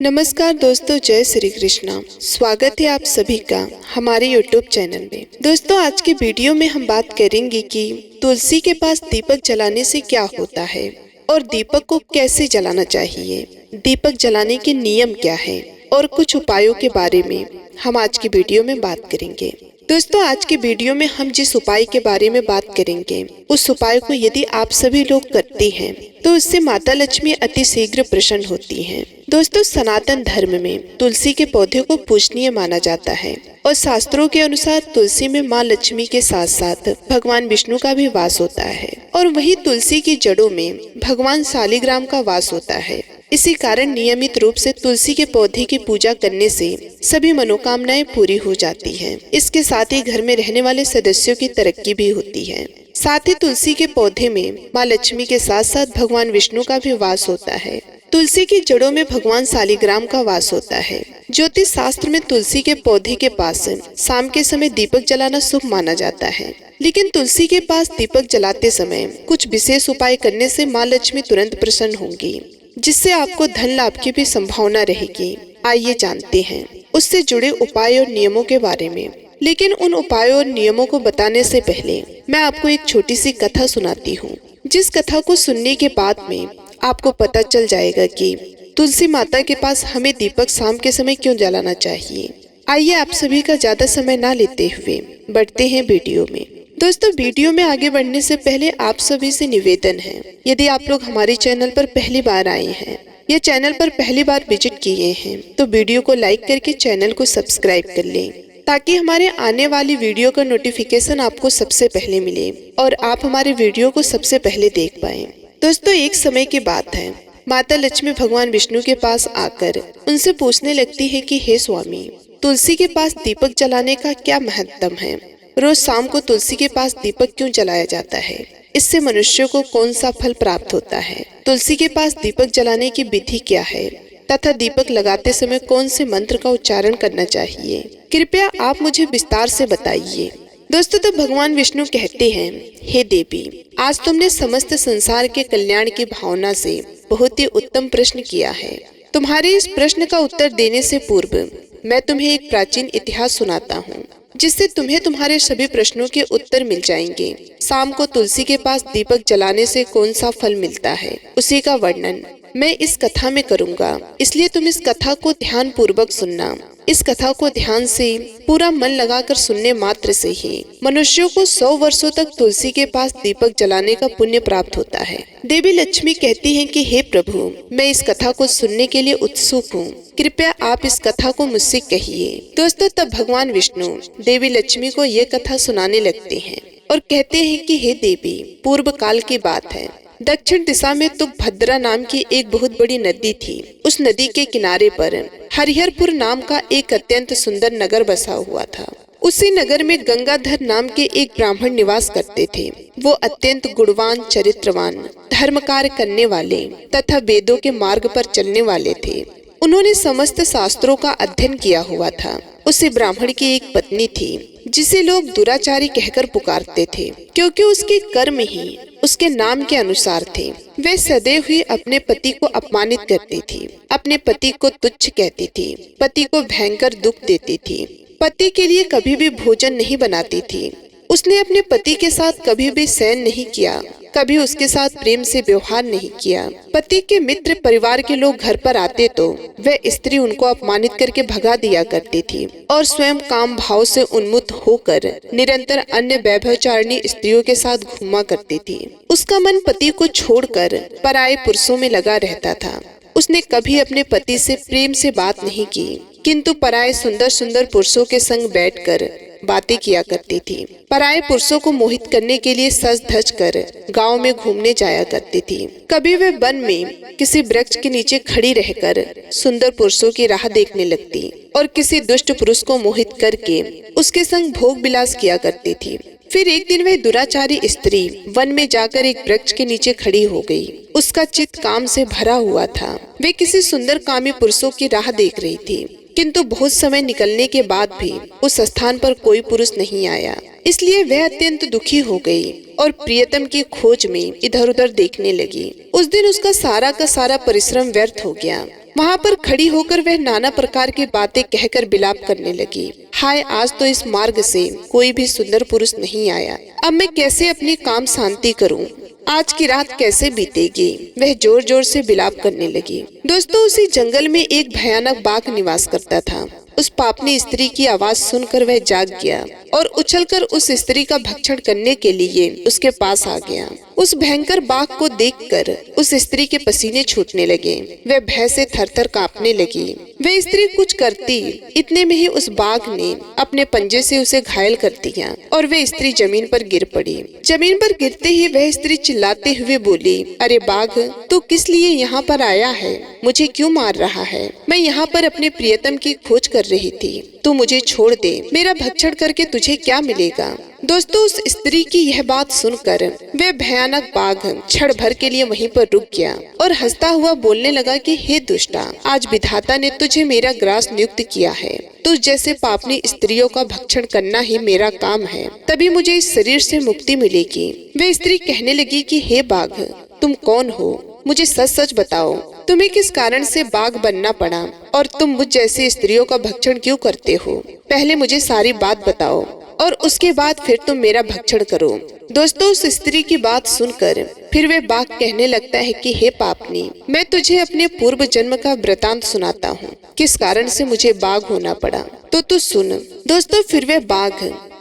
नमस्कार दोस्तों, जय श्री कृष्णा। स्वागत है आप सभी का हमारे यूट्यूब चैनल में। दोस्तों, आज के वीडियो में हम बात करेंगे कि तुलसी के पास दीपक जलाने से क्या होता है और दीपक को कैसे जलाना चाहिए, दीपक जलाने के नियम क्या है और कुछ उपायों के बारे में हम आज की वीडियो में बात करेंगे। दोस्तों, आज के वीडियो में हम जिस उपाय के बारे में बात करेंगे उस उपाय को यदि आप सभी लोग करते हैं तो उससे माता लक्ष्मी अति शीघ्र प्रसन्न होती हैं। दोस्तों, सनातन धर्म में तुलसी के पौधे को पूजनीय माना जाता है और शास्त्रों के अनुसार तुलसी में माँ लक्ष्मी के साथ साथ भगवान विष्णु का भी वास होता है और वही तुलसी की जड़ों में भगवान शालिग्राम का वास होता है। इसी कारण नियमित रूप से तुलसी के पौधे की पूजा करने से सभी मनोकामनाएं पूरी हो जाती हैं। इसके साथ ही घर में रहने वाले सदस्यों की तरक्की भी होती है। साथ ही तुलसी के पौधे में माँ लक्ष्मी के साथ साथ भगवान विष्णु का भी वास होता है। तुलसी की जड़ों में भगवान शालिग्राम का वास होता है। ज्योतिष शास्त्र में तुलसी के पौधे के पास शाम के समय दीपक जलाना शुभ माना जाता है, लेकिन तुलसी के पास दीपक जलाते समय कुछ विशेष उपाय करने से माँ लक्ष्मी तुरंत प्रसन्न होंगी, जिससे आपको धन लाभ की भी संभावना रहेगी। आइए जानते हैं उससे जुड़े उपाय और नियमों के बारे में। लेकिन उन उपायों और नियमों को बताने से पहले मैं आपको एक छोटी सी कथा सुनाती हूँ, जिस कथा को सुनने के बाद में आपको पता चल जाएगा कि तुलसी माता के पास हमें दीपक शाम के समय क्यों जलाना चाहिए। आइए आप सभी का ज्यादा समय ना लेते हुए बढ़ते हैं वीडियो में। दोस्तों, वीडियो में आगे बढ़ने से पहले आप सभी से निवेदन है, यदि आप लोग हमारे चैनल पर पहली बार आए हैं या चैनल पर पहली बार विजिट किए हैं तो वीडियो को लाइक करके चैनल को सब्सक्राइब कर लें, ताकि हमारे आने वाली वीडियो का नोटिफिकेशन आपको सबसे पहले मिले और आप हमारे वीडियो को सबसे पहले देख पाएं। दोस्तों, एक समय की बात है, माता लक्ष्मी भगवान विष्णु के पास आकर उनसे पूछने लगती है कि हे स्वामी, तुलसी के पास दीपक जलाने का क्या महत्व है? रोज शाम को तुलसी के पास दीपक क्यों जलाया जाता है? इससे मनुष्य को कौन सा फल प्राप्त होता है? तुलसी के पास दीपक जलाने की विधि क्या है तथा दीपक लगाते समय कौन से मंत्र का उच्चारण करना चाहिए? कृपया आप मुझे विस्तार से बताइए। दोस्तों, तो भगवान विष्णु कहते हैं, हे देवी, आज तुमने समस्त संसार के कल्याण की भावना से बहुत ही उत्तम प्रश्न किया है। तुम्हारे इस प्रश्न का उत्तर देने से पूर्व मैं तुम्हें एक प्राचीन इतिहास सुनाता हूँ, जिससे तुम्हें तुम्हारे सभी प्रश्नों के उत्तर मिल जाएंगे। शाम को तुलसी के पास दीपक जलाने से कौन सा फल मिलता है, उसी का वर्णन मैं इस कथा में करूँगा, इसलिए तुम इस कथा को ध्यान पूर्वक सुनना। इस कथा को ध्यान से पूरा मन लगाकर सुनने मात्र से ही मनुष्यों को 100 वर्षों तक तुलसी के पास दीपक जलाने का पुण्य प्राप्त होता है। देवी लक्ष्मी कहती हैं कि हे प्रभु, मैं इस कथा को सुनने के लिए उत्सुक हूँ, कृपया आप इस कथा को मुझसे कहिए। दोस्तों, तब भगवान विष्णु देवी लक्ष्मी को ये कथा सुनाने लगते हैं और कहते हैं कि हे देवी, पूर्व काल की बात है, दक्षिण दिशा में तुंगभद्रा नाम की एक बहुत बड़ी नदी थी। उस नदी के किनारे पर हरिहरपुर नाम का एक अत्यंत सुंदर नगर बसा हुआ था। उसी नगर में गंगाधर नाम के एक ब्राह्मण निवास करते थे। वो अत्यंत गुणवान, चरित्रवान, धर्म कार्य करने वाले तथा वेदों के मार्ग पर चलने वाले थे। उन्होंने समस्त शास्त्रों का अध्ययन किया हुआ था। उसी ब्राह्मण की एक पत्नी थी, जिसे लोग दुराचारी कहकर पुकारते थे, क्योंकि उसके कर्म ही उसके नाम के अनुसार थे। वे सदैव ही अपने पति को अपमानित करती थी, अपने पति को तुच्छ कहती थी, पति को भयंकर दुख देती थी, पति के लिए कभी भी भोजन नहीं बनाती थी। उसने अपने पति के साथ कभी भी शयन नहीं किया, कभी उसके साथ प्रेम से व्यवहार नहीं किया। पति के मित्र परिवार के लोग घर पर आते तो वह स्त्री उनको अपमानित करके भगा दिया करती थी और स्वयं काम भाव से उन्मुक्त होकर निरंतर अन्य वैभवचारिणी स्त्रियों के साथ घूमा करती थी। उसका मन पति को छोड़कर पराये पुरुषों में लगा रहता था। उसने कभी अपने पति से प्रेम से बात नहीं की, किंतु पराये सुंदर सुंदर पुरुषों के संग बैठकर बातें किया करती थी। पराये पुरुषों को मोहित करने के लिए सज धज कर गांव में घूमने जाया करती थी। कभी वे वन में किसी वृक्ष के नीचे खड़ी रहकर सुंदर पुरुषों की राह देखने लगती और किसी दुष्ट पुरुष को मोहित करके उसके संग भोग विलास किया करती थी। फिर एक दिन वह दुराचारी स्त्री वन में जाकर एक वृक्ष के नीचे खड़ी हो गई। उसका चित्त काम से भरा हुआ था। वे किसी सुंदर कामी पुरुषों की राह देख रही थी, किंतु बहुत समय निकलने के बाद भी उस स्थान पर कोई पुरुष नहीं आया। इसलिए वह अत्यंत दुखी हो गई और प्रियतम की खोज में इधर उधर देखने लगी। उस दिन उसका सारा का सारा परिश्रम व्यर्थ हो गया। वहाँ पर खड़ी होकर वह नाना प्रकार की बातें कहकर विलाप करने लगी। हाय, आज तो इस मार्ग से कोई भी सुंदर पुरुष नहीं आया। अब मैं कैसे अपनी काम शांति करूं? आज की रात कैसे बीतेगी? वह जोर जोर से विलाप करने लगी। दोस्तों, उसी जंगल में एक भयानक बाघ निवास करता था। उस पापनी स्त्री की आवाज सुनकर वह जाग गया और उछलकर उस स्त्री का भक्षण करने के लिए उसके पास आ गया। उस भयंकर बाघ को देखकर उस स्त्री के पसीने छूटने लगे। वह भय से थरथर कांपने लगी। वह स्त्री कुछ करती, इतने में ही उस बाघ ने अपने पंजे से उसे घायल कर दिया और वह स्त्री जमीन पर गिर पड़ी। जमीन पर गिरते ही वह स्त्री चिल्लाते हुए बोली, अरे बाघ, तू किस लिए यहाँ पर आया है? मुझे क्यों मार रहा है? मैं यहाँ पर अपने प्रियतम की खोज कर रही थी। तू मुझे छोड़ दे। मेरा भक्षण करके तुझे क्या मिलेगा? दोस्तों, उस स्त्री की यह बात सुनकर वह भयानक बाघ क्षण भर के लिए वहीं पर रुक गया और हंसता हुआ बोलने लगा कि हे दुष्टा, आज विधाता ने तुझे मेरा ग्रास नियुक्त किया है। तुझ जैसे पापनी स्त्रियों का भक्षण करना ही मेरा काम है, तभी मुझे इस शरीर से मुक्ति मिलेगी। वह स्त्री कहने लगी कि हे बाघ, तुम कौन हो? मुझे सच सच बताओ, तुम्हें किस कारण से बाघ बनना पड़ा और तुम मुझ जैसी स्त्रियों का भक्षण क्यों करते हो? पहले मुझे सारी बात बताओ और उसके बाद फिर तुम मेरा भक्षण करो। दोस्तों, उस स्त्री की बात सुनकर फिर वह बाघ कहने लगता है कि हे पापनी, मैं तुझे अपने पूर्व जन्म का वृतांत सुनाता हूँ, किस कारण से मुझे बाघ होना पड़ा, तो तू सुन। दोस्तों, फिर वह बाघ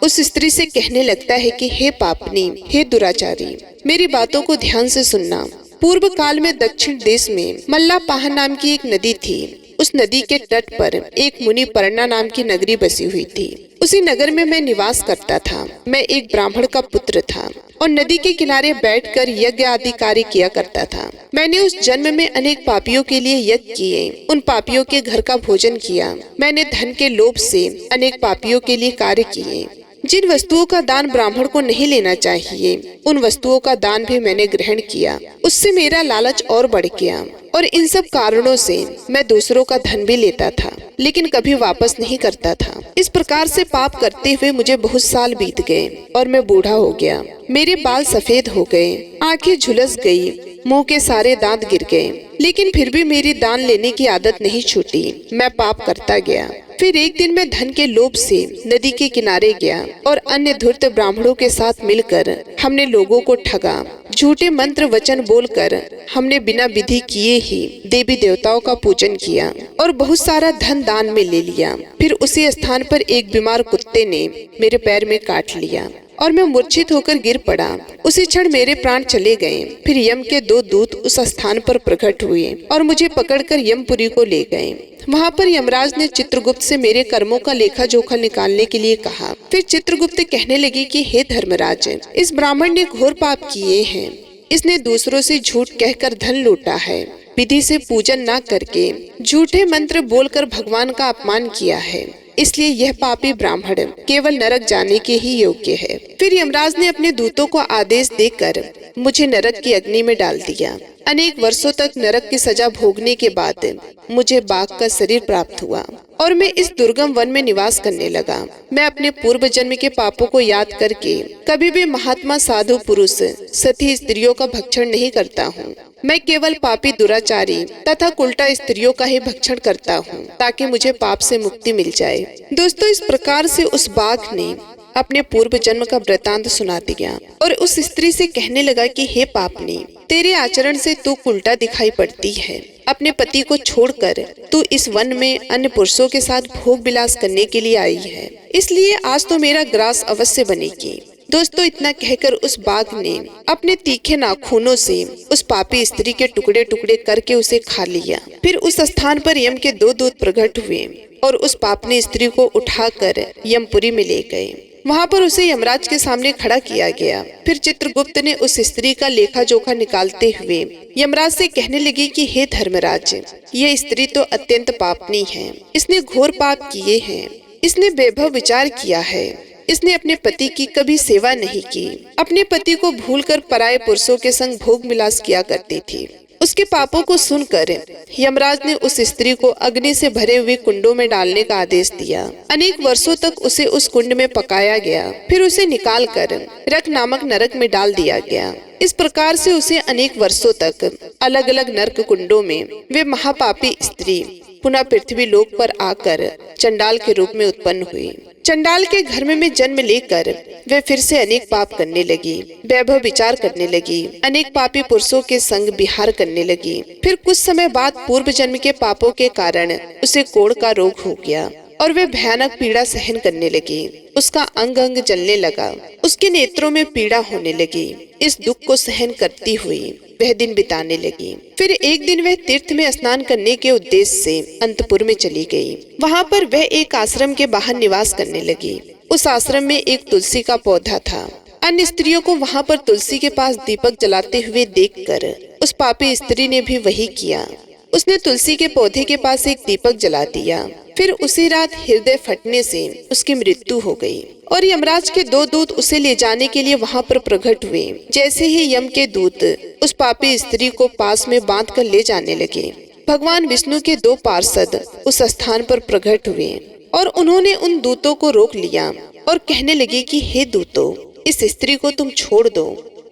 उस स्त्री से कहने लगता है कि हे पापनी, हे दुराचारी, मेरी बातों को ध्यान से सुनना। पूर्व काल में दक्षिण देश में मल्लापाह नाम की एक नदी थी। उस नदी के तट पर एक मुनि पर्णा नाम की नगरी बसी हुई थी। उसी नगर में मैं निवास करता था। मैं एक ब्राह्मण का पुत्र था और नदी के किनारे बैठकर यज्ञ आदि कार्य किया करता था। मैंने उस जन्म में अनेक पापियों के लिए यज्ञ किए, उन पापियों के घर का भोजन किया। मैंने धन के लोभ से अनेक पापियों के लिए कार्य किए। जिन वस्तुओं का दान ब्राह्मण को नहीं लेना चाहिए, उन वस्तुओं का दान भी मैंने ग्रहण किया। उससे मेरा लालच और बढ़ गया और इन सब कारणों से मैं दूसरों का धन भी लेता था, लेकिन कभी वापस नहीं करता था। इस प्रकार से पाप करते हुए मुझे बहुत साल बीत गए और मैं बूढ़ा हो गया। मेरे बाल सफेद हो गए, आंखें झुलस गई, मुंह के सारे दांत गिर गए, लेकिन फिर भी मेरी दान लेने की आदत नहीं छूटी। मैं पाप करता गया। फिर एक दिन मैं धन के लोभ से नदी के किनारे गया और अन्य धूर्त ब्राह्मणों के साथ मिलकर हमने लोगों को ठगा। झूठे मंत्र वचन बोलकर हमने बिना विधि किए ही देवी देवताओं का पूजन किया और बहुत सारा धन दान में ले लिया। फिर उसी स्थान पर एक बीमार कुत्ते ने मेरे पैर में काट लिया और मैं मूर्छित होकर गिर पड़ा। उसी क्षण मेरे प्राण चले गए। फिर यम के 2 दूत उस स्थान पर प्रकट हुए और मुझे पकड़कर यमपुरी को ले गए। वहाँ पर यमराज ने चित्रगुप्त से मेरे कर्मों का लेखा जोखा निकालने के लिए कहा। फिर चित्रगुप्त कहने लगे कि हे धर्मराज, इस ब्राह्मण ने घोर पाप किए हैं। इसने दूसरों से झूठ कहकर धन लूटा है, विधि से पूजन न करके झूठे मंत्र बोलकर भगवान का अपमान किया है, इसलिए यह पापी ब्राह्मण केवल नरक जाने के ही योग्य है। फिर यमराज ने अपने दूतों को आदेश देकर मुझे नरक की अग्नि में डाल दिया। अनेक वर्षों तक नरक की सजा भोगने के बाद मुझे बाघ का शरीर प्राप्त हुआ और मैं इस दुर्गम वन में निवास करने लगा। मैं अपने पूर्व जन्म के पापों को याद करके कभी भी महात्मा साधु पुरुष सती स्त्रियों का भक्षण नहीं करता हूँ। मैं केवल पापी दुराचारी तथा उल्टा स्त्रियों का ही भक्षण करता हूँ ताकि मुझे पाप से मुक्ति मिल जाए। दोस्तों, इस प्रकार से उस बाघ ने अपने पूर्व जन्म का वृतांत सुना दिया और उस स्त्री से कहने लगा कि हे पापनी, तेरे आचरण से तू उल्टा दिखाई पड़ती है। अपने पति को छोड़कर तू इस वन में अन्य पुरुषों के साथ भोग विलास करने के लिए आई है, इसलिए आज तो मेरा ग्रास अवश्य बनेगी। दोस्तों, इतना कहकर उस बाघ ने अपने तीखे नाखूनों से उस पापी स्त्री के टुकड़े टुकड़े करके उसे खा लिया। फिर उस स्थान पर यम के 2 दूत प्रकट हुए और उस पापनी स्त्री को उठाकर यमपुरी में ले गए। वहाँ पर उसे यमराज के सामने खड़ा किया गया। फिर चित्रगुप्त ने उस स्त्री का लेखा जोखा निकालते हुए यमराज से कहने लगी कि हे धर्मराज, यह स्त्री तो अत्यंत पापनी है। इसने घोर पाप किए हैं। इसने वैभव विचार किया है। इसने अपने पति की कभी सेवा नहीं की। अपने पति को भूलकर पराये पुरुषों के संग भोग विलास किया करती थी। उसके पापों को सुनकर यमराज ने उस स्त्री को अग्नि से भरे हुए कुंडों में डालने का आदेश दिया। अनेक वर्षों तक उसे उस कुंड में पकाया गया, फिर उसे निकालकर रक नामक नरक में डाल दिया गया। इस प्रकार से उसे अनेक वर्षों तक अलग अलग नरक कुंडों में वे महापापी स्त्री पुनः पृथ्वी लोक पर आकर चंडाल के रूप में उत्पन्न हुई। चंडाल के घर में जन्म लेकर वे फिर से अनेक पाप करने लगी, वैभव विचार करने लगी, अनेक पापी पुरुषों के संग विहार करने लगी। फिर कुछ समय बाद पूर्व जन्म के पापों के कारण उसे कोढ़ का रोग हो गया और वे भयानक पीड़ा सहन करने लगी। उसका अंग अंग जलने लगा, उसके नेत्रों में पीड़ा होने लगी। इस दुख को सहन करती हुई वह दिन बिताने लगी। फिर एक दिन वह तीर्थ में स्नान करने के उद्देश्य से अंतपुर में चली गई। वहाँ पर वह एक आश्रम के बाहर निवास करने लगी। उस आश्रम में एक तुलसी का पौधा था। अन्य स्त्रियों को वहाँ पर तुलसी के पास दीपक जलाते हुए देखकर उस पापी स्त्री ने भी वही किया। उसने तुलसी के पौधे के पास एक दीपक जला दिया। फिर उसी रात हृदय फटने से उसकी मृत्यु हो गई और यमराज के 2 दूत उसे ले जाने के लिए वहाँ पर प्रकट हुए। जैसे ही यम के दूत उस पापी स्त्री को पास में बांध कर ले जाने लगे, भगवान विष्णु के 2 पार्षद उस स्थान पर प्रकट हुए और उन्होंने उन दूतों को रोक लिया और कहने लगे कि हे दूतों, इस स्त्री को तुम छोड़ दो।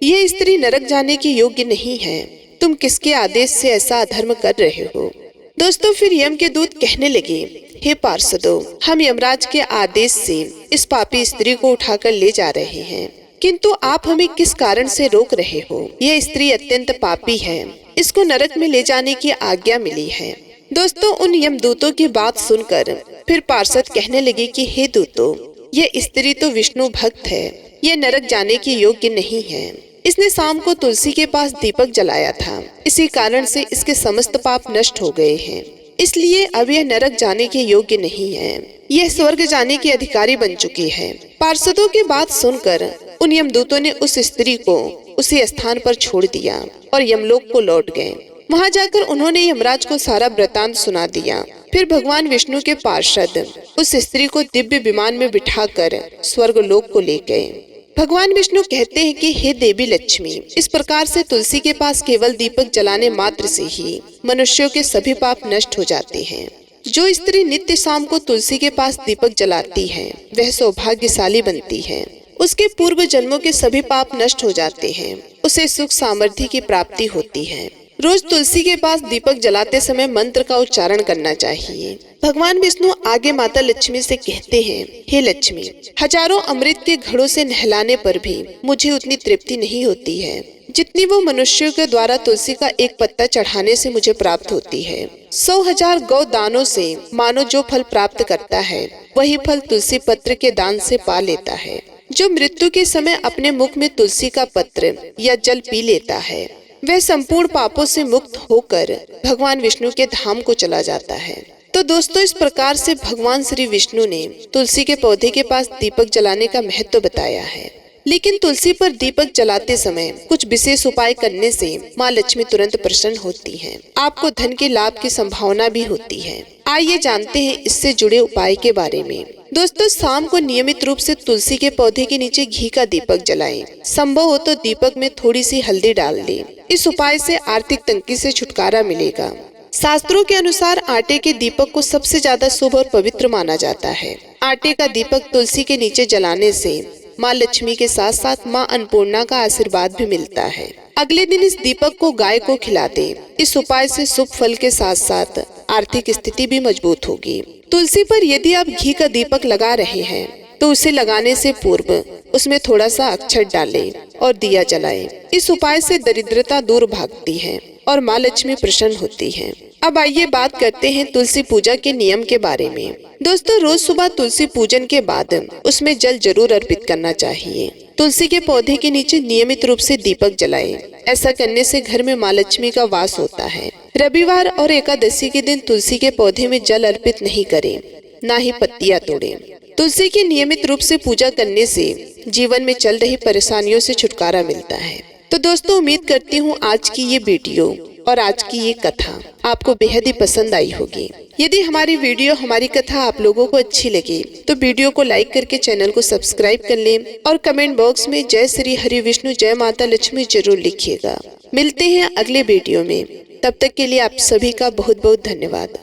ये स्त्री नरक जाने की योग्य नहीं है। तुम किसके आदेश से ऐसा अधर्म कर रहे हो? दोस्तों, फिर यम के दूत कहने लगे, हे पार्षदों, हम यमराज के आदेश से इस पापी स्त्री को उठाकर ले जा रहे हैं, किंतु आप हमें किस कारण से रोक रहे हो? यह स्त्री अत्यंत पापी है, इसको नरक में ले जाने की आज्ञा मिली है। दोस्तों, उन यमदूतों की बात सुनकर फिर पार्षद कहने लगे कि हे दूतों, यह स्त्री तो विष्णु भक्त है, यह नरक जाने की योग्य नहीं है। इसने शाम को तुलसी के पास दीपक जलाया था, इसी कारण से इसके समस्त पाप नष्ट हो गए हैं, इसलिए अब यह नरक जाने के योग्य नहीं है। यह स्वर्ग जाने की अधिकारी बन चुकी है। पार्षदों की बात सुनकर उन यमदूतों ने उस स्त्री को उसी स्थान पर छोड़ दिया और यमलोक को लौट गए। वहां जाकर उन्होंने यमराज को सारा वृतांत सुना दिया। फिर भगवान विष्णु के पार्षद उस स्त्री को दिव्य विमान में बिठाकर स्वर्ग लोक को ले गए। भगवान विष्णु कहते हैं कि हे देवी लक्ष्मी, इस प्रकार से तुलसी के पास केवल दीपक जलाने मात्र से ही मनुष्यों के सभी पाप नष्ट हो जाते हैं। जो स्त्री नित्य शाम को तुलसी के पास दीपक जलाती है वह सौभाग्यशाली बनती है। उसके पूर्व जन्मों के सभी पाप नष्ट हो जाते हैं, उसे सुख समृद्धि की प्राप्ति होती है। रोज तुलसी के पास दीपक जलाते समय मंत्र का उच्चारण करना चाहिए। भगवान विष्णु आगे माता लक्ष्मी से कहते हैं, हे लक्ष्मी, हजारों अमृत के घड़ों से नहलाने पर भी मुझे उतनी तृप्ति नहीं होती है जितनी वो मनुष्यों के द्वारा तुलसी का एक पत्ता चढ़ाने से मुझे प्राप्त होती है। 100,000 गौ दानों से मानो जो फल प्राप्त करता है वही फल तुलसी पत्र के दान से पा लेता है। जो मृत्यु के समय अपने मुख में तुलसी का पत्र या जल पी लेता है वह संपूर्ण पापों से मुक्त होकर भगवान विष्णु के धाम को चला जाता है। तो दोस्तों, इस प्रकार से भगवान श्री विष्णु ने तुलसी के पौधे के पास दीपक जलाने का महत्व बताया है। लेकिन तुलसी पर दीपक जलाते समय कुछ विशेष उपाय करने से माँ लक्ष्मी तुरंत प्रसन्न होती हैं। आपको धन के लाभ की संभावना भी होती है। आइए जानते हैं इससे जुड़े उपाय के बारे में। दोस्तों, शाम को नियमित रूप से तुलसी के पौधे के नीचे घी का दीपक जलाएं। संभव हो तो दीपक में थोड़ी सी हल्दी डाल दें। इस उपाय से आर्थिक तंगी से छुटकारा मिलेगा। शास्त्रों के अनुसार आटे के दीपक को सबसे ज्यादा शुभ और पवित्र माना जाता है। आटे का दीपक तुलसी के नीचे जलाने से माँ लक्ष्मी के साथ साथ माँ अन्नपूर्णा का आशीर्वाद भी मिलता है। अगले दिन इस दीपक को गाय को खिला दें। इस उपाय से शुभ फल के साथ साथ आर्थिक स्थिति भी मजबूत होगी। तुलसी पर यदि आप घी का दीपक लगा रहे हैं तो उसे लगाने से पूर्व उसमें थोड़ा सा अक्षत डालें और दिया जलाएं। इस उपाय से दरिद्रता दूर भागती है और माँ लक्ष्मी प्रसन्न होती है। अब आइए बात करते हैं तुलसी पूजा के नियम के बारे में। दोस्तों, रोज सुबह तुलसी पूजन के बाद उसमें जल जरूर अर्पित करना चाहिए। तुलसी के पौधे के नीचे नियमित रूप से दीपक जलाएं। ऐसा करने से घर में माँ लक्ष्मी का वास होता है। रविवार और एकादशी के दिन तुलसी के पौधे में जल अर्पित नहीं करें, ना ही पत्तियां तोड़ें। तुलसी की नियमित रूप से पूजा करने से जीवन में चल रही परेशानियों से छुटकारा मिलता है। तो दोस्तों, उम्मीद करती हूँ आज की ये वीडियो और आज की ये कथा आपको बेहद ही पसंद आई होगी। यदि हमारी वीडियो, हमारी कथा आप लोगों को अच्छी लगी तो वीडियो को लाइक करके चैनल को सब्सक्राइब कर लें और कमेंट बॉक्स में जय श्री हरि विष्णु, जय माता लक्ष्मी जरूर लिखिएगा। मिलते हैं अगले वीडियो में। तब तक के लिए आप सभी का बहुत बहुत धन्यवाद।